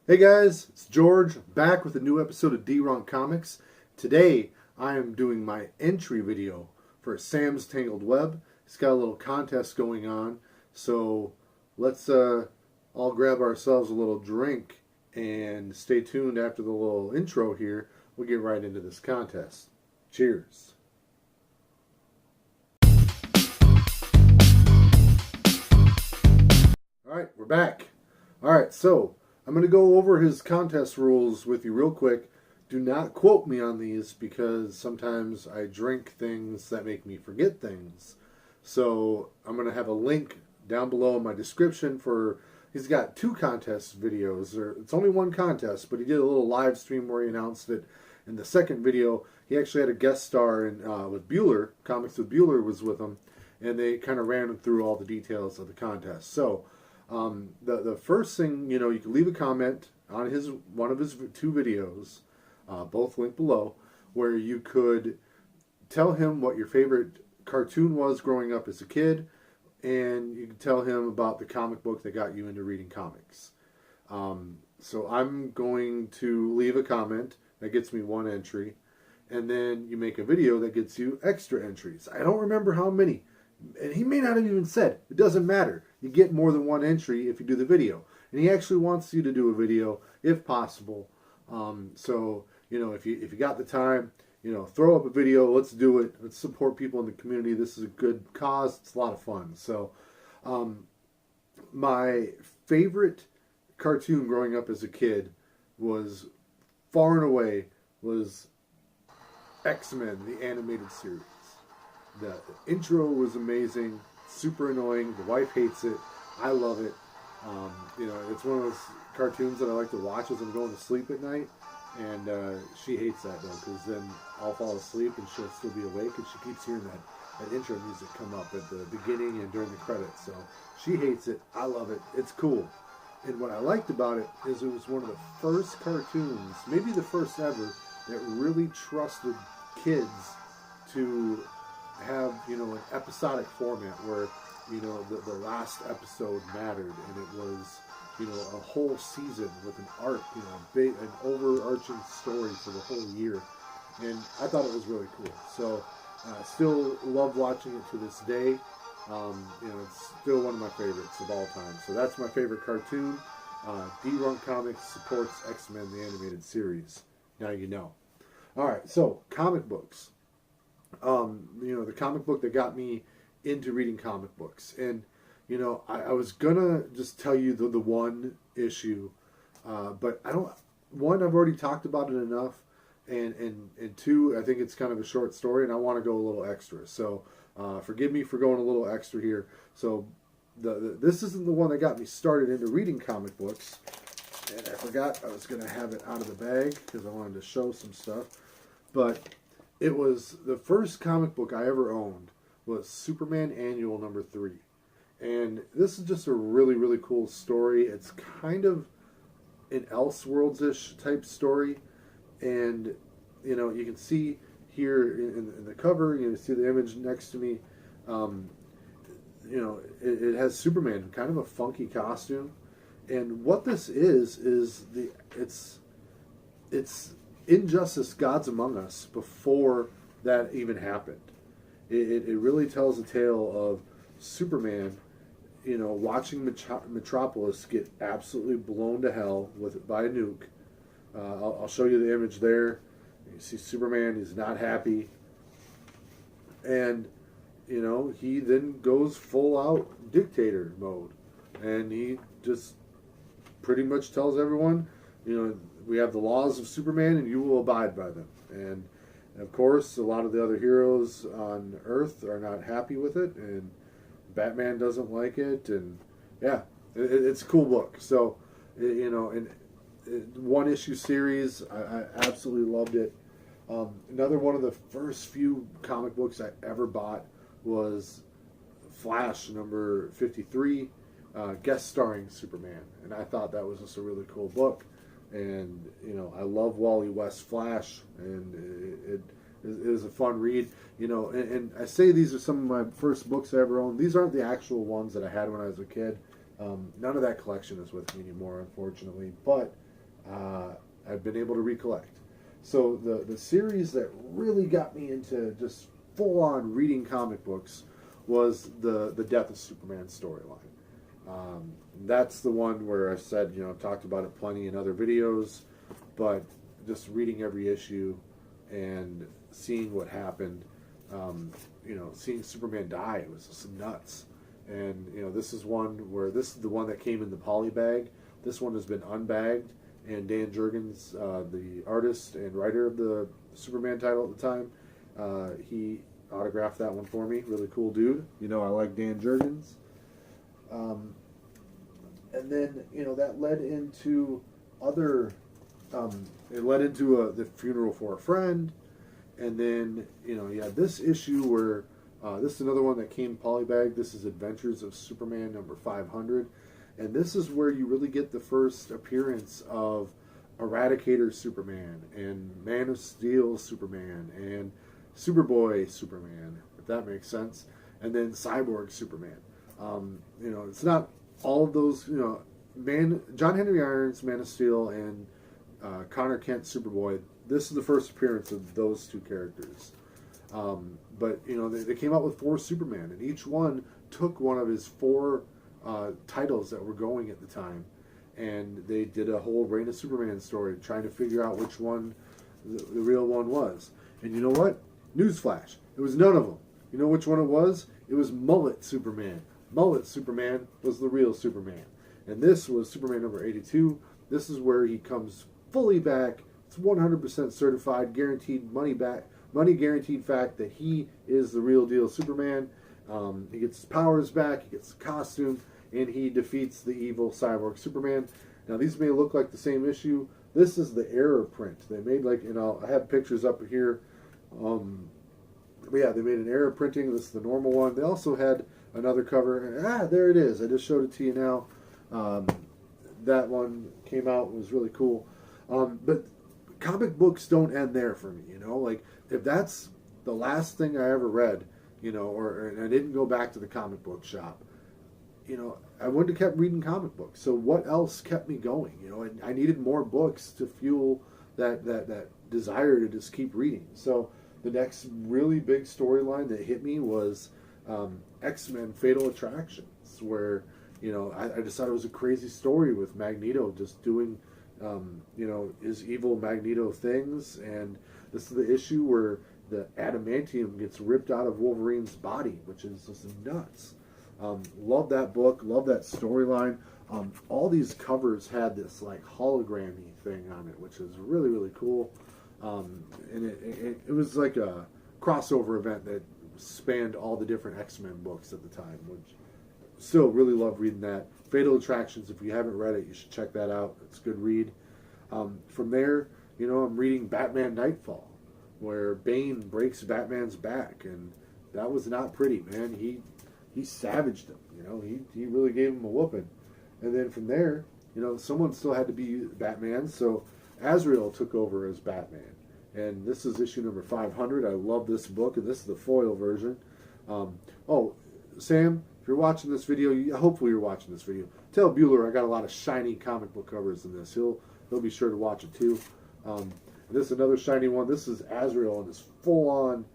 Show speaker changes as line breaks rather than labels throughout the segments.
Hey guys, it's George back with a new episode of D-Ron Comics. Today I am doing my entry video for Sam's Tangled Web. It's got a little contest going on, so let's all grab ourselves a little drink and stay tuned after the little intro here. We'll get right into this contest. Cheers. Alright, we're back. Alright, so I'm going to go over his contest rules with you real quick. Do not quote me on these because sometimes I drink things that make me forget things. So I'm going to have a link down below in my description for, he's got 2 contest videos. It's only one contest, but he did a little live stream where he announced it. In the second video, he actually had a guest star with Bueller. Comics with Bueller was with him, and they kind of ran him through all the details of the contest. So the first thing, you can leave a comment on one of his 2 videos, both linked below, where you could tell him what your favorite cartoon was growing up as a kid, and you can tell him about the comic book that got you into reading comics. So I'm going to leave a comment that gets me 1 entry, and then you make a video that gets you extra entries. I don't remember how many. And he may not have even said. It doesn't matter. You get more than 1 entry if you do the video. And he actually wants you to do a video if possible. So, if you got the time, throw up a video. Let's do it. Let's support people in the community. This is a good cause. It's a lot of fun. So, my favorite cartoon growing up as a kid was, far and away, was X-Men, the animated series. The intro was amazing, super annoying. The wife hates it. I love it. It's one of those cartoons that I like to watch as I'm going to sleep at night. And she hates that, though, because then I'll fall asleep and she'll still be awake, and she keeps hearing that intro music come up at the beginning and during the credits. So she hates it. I love it. It's cool. And what I liked about it is it was one of the first cartoons, maybe the first ever, that really trusted kids to have an episodic format where the last episode mattered, and it was a whole season with an arc, an overarching story for the whole year, and I thought it was really cool. So still love watching it to this day. It's still one of my favorites of all time. So that's my favorite cartoon. D-Run Comics supports X-Men the animated series. Now you know. All right, so comic books. The comic book that got me into reading comic books. And, I was gonna just tell you the one issue, but I've already talked about it enough, and 2, I think it's kind of a short story, and I want to go a little extra. So, forgive me for going a little extra here. So, this isn't the one that got me started into reading comic books, and I forgot I was gonna have it out of the bag because I wanted to show some stuff, but it was the first comic book I ever owned was Superman Annual number 3. And this is just a really, really cool story. It's kind of an Elseworlds-ish type story. And, you can see here in the cover, you see the image next to me. It has Superman in kind of a funky costume. And what this is it's Injustice Gods Among Us before that even happened. It really tells a tale of Superman, watching Metropolis get absolutely blown to hell by a nuke. I'll show you the image there. You see Superman, he's not happy. And, he then goes full out dictator mode. And he just pretty much tells everyone, we have the laws of Superman and you will abide by them. And of course, a lot of the other heroes on Earth are not happy with it, and Batman doesn't like it, and yeah, it's a cool book. So, in 1-issue series, I absolutely loved it. Another one of the first few comic books I ever bought was Flash number 53, guest starring Superman, and I thought that was just a really cool book. And I love Wally West Flash, and it is a fun read. And I say these are some of my first books I ever owned. These aren't the actual ones that I had when I was a kid. None of that collection is with me anymore, unfortunately. But I've been able to recollect. So the series that really got me into just full on reading comic books was the Death of Superman storyline. That's the one where I said, I've talked about it plenty in other videos, but just reading every issue and seeing what happened, seeing Superman die, it was just nuts. And, this is one where this is the one that came in the poly bag. This one has been unbagged, and Dan Jurgens, the artist and writer of the Superman title at the time, he autographed that one for me. Really cool dude. I like Dan Jurgens. And then, that led into other, it led into the funeral for a friend. And then, you had this issue where, this is another one that came polybag. This is Adventures of Superman number 500. And this is where you really get the first appearance of Eradicator Superman and Man of Steel Superman and Superboy Superman, if that makes sense. And then Cyborg Superman. It's not all of those, John Henry Irons, Man of Steel, and Connor Kent, Superboy. This is the first appearance of those two characters. But, they came out with 4 Superman, and each one took one of his 4 titles that were going at the time. And they did a whole Reign of Superman story, trying to figure out which one the real one was. And you know what? Newsflash. It was none of them. You know which one it was? It was Mullet Superman. Mullet Superman was the real Superman. And this was Superman number 82. This is where he comes fully back. It's 100% certified, guaranteed money back, money guaranteed fact that he is the real deal Superman. He gets his powers back, he gets the costume, and he defeats the evil cyborg Superman. Now these may look like the same issue. This is the error print. They made I have pictures up here. But yeah, they made an error printing. This is the normal one. They also had another cover. There it is. I just showed it to you now. That one came out, was really cool. But comic books don't end there for me, if that's the last thing I ever read, or I didn't go back to the comic book shop, I wouldn't have kept reading comic books. So what else kept me going? I needed more books to fuel that desire to just keep reading. So the next really big storyline that hit me was X-Men Fatal Attractions, where, I just thought it was a crazy story with Magneto just doing, his evil Magneto things. And this is the issue where the adamantium gets ripped out of Wolverine's body, which is just nuts. Love that book, love that storyline. All these covers had this hologrammy thing on it, which is really, really cool. And it was like a crossover event that spanned all the different X-Men books at the time, which still really love reading that. Fatal Attractions, if you haven't read it, you should check that out. It's a good read. From there, I'm reading Batman Nightfall, where Bane breaks Batman's back, and that was not pretty, man. He savaged him, he really gave him a whooping. And then from there, someone still had to be Batman, so Azrael took over as Batman. And this is issue number 500. I love this book, and this is the foil version. Sam, if you're watching this video, hopefully you're watching this video, tell Bueller I got a lot of shiny comic book covers in this. He'll be sure to watch it too. This is another shiny one. This is Azrael in this full-on,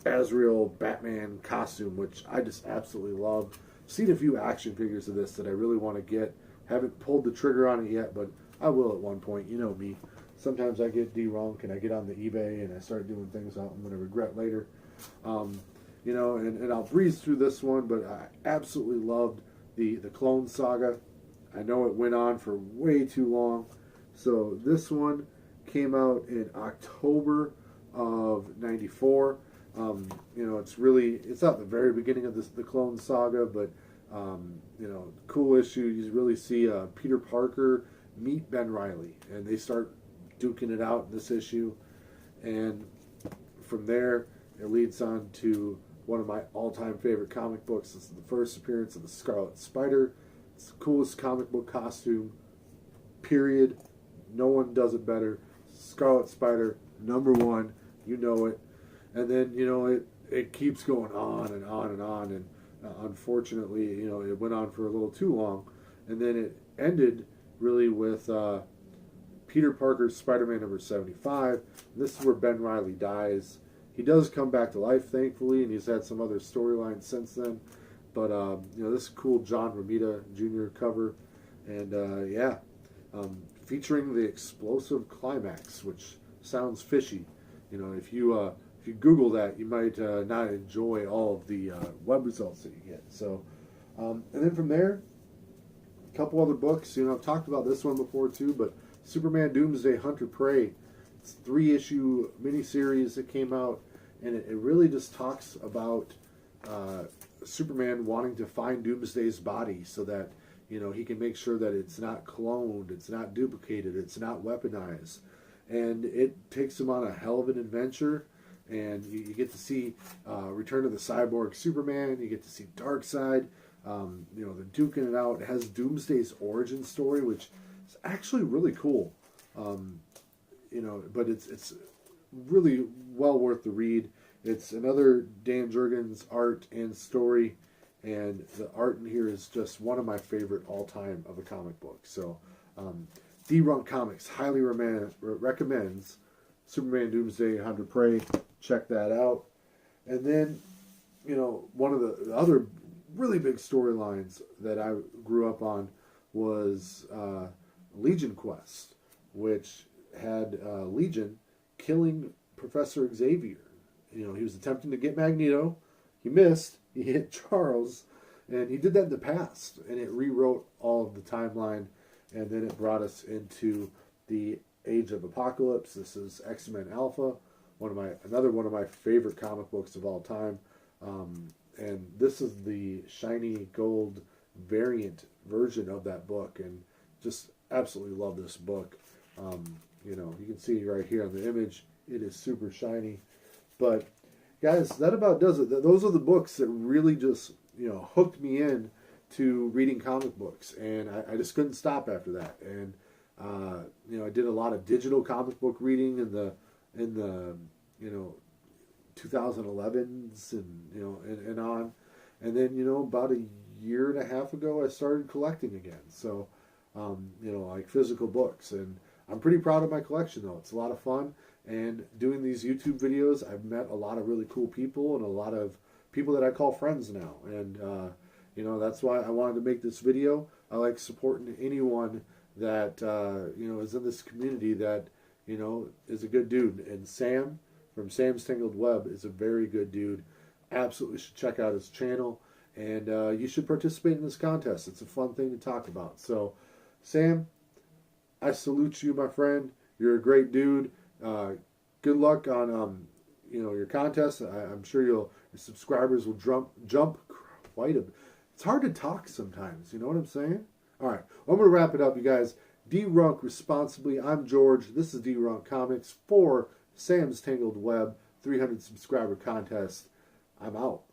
Azrael Batman costume, which I just absolutely love. Seen a few action figures of this that I really want to get. Haven't pulled the trigger on it yet, but I will at one point. You know me. Sometimes I get drunk and I get on the eBay and I start doing things I'm going to regret later. And I'll breeze through this one, but I absolutely loved the Clone Saga. I know it went on for way too long. So this one came out in October of '94. It's not the very beginning of the Clone Saga, but cool issue. You really see Peter Parker meet Ben Reilly, and they start duking it out in this issue. And from there, it leads on to one of my all-time favorite comic books. This is the first appearance of the Scarlet Spider. It's the coolest comic book costume, period. No one does it better. Scarlet Spider, #1. You know it. And then, it keeps going on and on and on. And unfortunately, it went on for a little too long. And then it ended really with Peter Parker's Spider-Man number 75. This is where Ben Reilly dies. He does come back to life, thankfully, and he's had some other storylines since then. But, this cool John Romita Jr. cover. And, featuring the explosive climax, which sounds fishy. If you Google that, you might not enjoy all of the web results that you get. So, and then from there, a couple other books. I've talked about this one before too, but Superman Doomsday Hunter Prey. It's a 3-issue miniseries that came out, and it really just talks about Superman wanting to find Doomsday's body so that he can make sure that it's not cloned, it's not duplicated, it's not weaponized. And it takes him on a hell of an adventure. And you get to see Return of the Cyborg Superman. You get to see Darkseid. They're duking it out. It has Doomsday's origin story, which is actually really cool. But it's really well worth the read. It's another Dan Jurgens art and story. And the art in here is just one of my favorite all-time of a comic book. So, D-Runk Comics highly recommends Superman Doomsday Hunter Prey. Check that out. And then, one of the other really big storylines that I grew up on was Legion Quest, which had Legion killing Professor Xavier. He was attempting to get Magneto. He missed. He hit Charles. And he did that in the past. And it rewrote all of the timeline. And then it brought us into the Age of Apocalypse. This is X-Men Alpha. Another one of my favorite comic books of all time. And this is the shiny gold variant version of that book. And just absolutely love this book. You can see right here on the image, it is super shiny. But guys, that about does it. Those are the books that really just, hooked me in to reading comic books. And I just couldn't stop after that. And, I did a lot of digital comic book reading in the 2011s and on. And then, about a year and a half ago, I started collecting again. So, like physical books. And I'm pretty proud of my collection, though. It's a lot of fun. And doing these YouTube videos, I've met a lot of really cool people and a lot of people that I call friends now. And, that's why I wanted to make this video. I like supporting anyone that, is in this community that, is a good dude. And Sam from Sam's Tangled Web is a very good dude. Absolutely should check out his channel. And you should participate in this contest. It's a fun thing to talk about. So, Sam, I salute you, my friend. You're a great dude. Good luck on your contest. I'm sure your subscribers will jump quite a bit. It's hard to talk sometimes. You know what I'm saying? All right. Well, I'm going to wrap it up, you guys. D-Runk responsibly. I'm George. This is D-Runk Comics for Sam's Tangled Web 300 subscriber contest. I'm out.